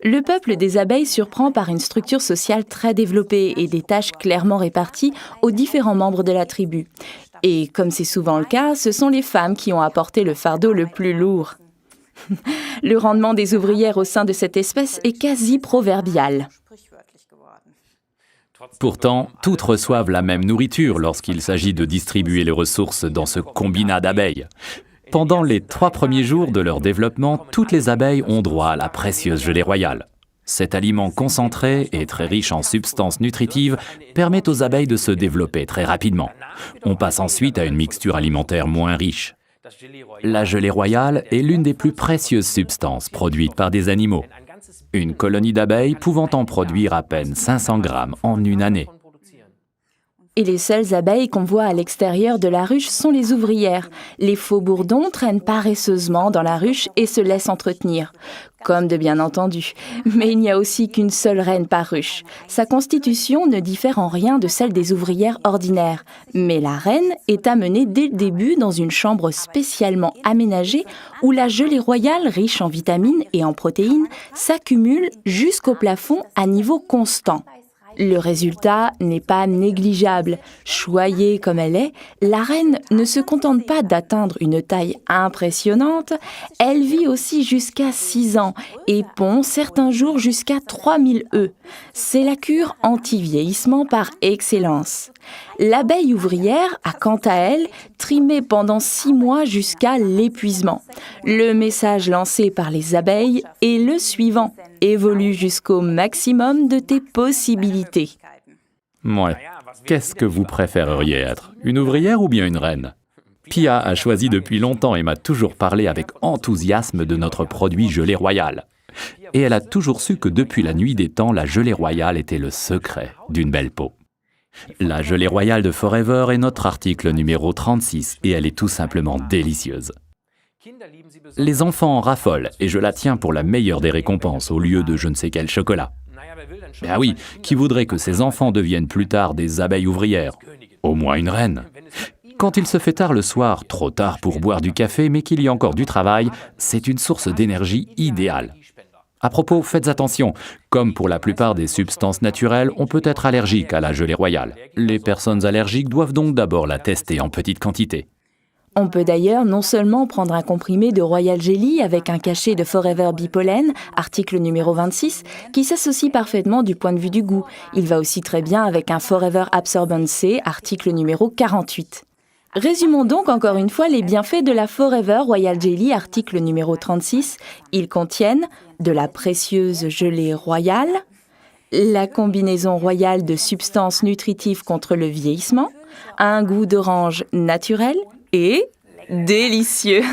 Le peuple des abeilles surprend par une structure sociale très développée et des tâches clairement réparties aux différents membres de la tribu. Et comme c'est souvent le cas, ce sont les femmes qui ont apporté le fardeau le plus lourd. Le rendement des ouvrières au sein de cette espèce est quasi proverbial. Pourtant, toutes reçoivent la même nourriture lorsqu'il s'agit de distribuer les ressources dans ce combinat d'abeilles. Pendant les 3 premiers jours de leur développement, toutes les abeilles ont droit à la précieuse gelée royale. Cet aliment concentré et très riche en substances nutritives permet aux abeilles de se développer très rapidement. On passe ensuite à une mixture alimentaire moins riche. La gelée royale est l'une des plus précieuses substances produites par des animaux. Une colonie d'abeilles pouvant en produire à peine 500 grammes en une année. Et les seules abeilles qu'on voit à l'extérieur de la ruche sont les ouvrières. Les faux bourdons traînent paresseusement dans la ruche et se laissent entretenir. Comme de bien entendu. Mais il n'y a aussi qu'une seule reine par ruche. Sa constitution ne diffère en rien de celle des ouvrières ordinaires. Mais la reine est amenée dès le début dans une chambre spécialement aménagée où la gelée royale, riche en vitamines et en protéines, s'accumule jusqu'au plafond à niveau constant. Le résultat n'est pas négligeable. Choyée comme elle est, la reine ne se contente pas d'atteindre une taille impressionnante, elle vit aussi jusqu'à 6 ans et pond certains jours jusqu'à 3000 œufs. C'est la cure anti-vieillissement par excellence. L'abeille ouvrière a quant à elle trimé pendant 6 mois jusqu'à l'épuisement. Le message lancé par les abeilles est le suivant. Évolue jusqu'au maximum de tes possibilités. Ouais. Qu'est-ce que vous préféreriez être? Une ouvrière ou bien une reine? Pia a choisi depuis longtemps et m'a toujours parlé avec enthousiasme de notre produit gelée royale. Et elle a toujours su que depuis la nuit des temps, la gelée royale était le secret d'une belle peau. La gelée royale de Forever est notre article numéro 36 et elle est tout simplement délicieuse. Les enfants en raffolent et je la tiens pour la meilleure des récompenses au lieu de je ne sais quel chocolat. Ben oui, qui voudrait que ses enfants deviennent plus tard des abeilles ouvrières? Au moins une reine. Quand il se fait tard le soir, trop tard pour boire du café mais qu'il y a encore du travail, c'est une source d'énergie idéale. À propos, faites attention, comme pour la plupart des substances naturelles, on peut être allergique à la gelée royale. Les personnes allergiques doivent donc d'abord la tester en petite quantité. On peut d'ailleurs non seulement prendre un comprimé de Royal Jelly avec un cachet de Forever Bipollen, article numéro 26, qui s'associe parfaitement du point de vue du goût. Il va aussi très bien avec un Forever Absorbent C, article numéro 48. Résumons donc encore une fois les bienfaits de la Forever Royal Jelly, article numéro 36. Ils contiennent de la précieuse gelée royale, la combinaison royale de substances nutritives contre le vieillissement, un goût d'orange naturel et délicieux.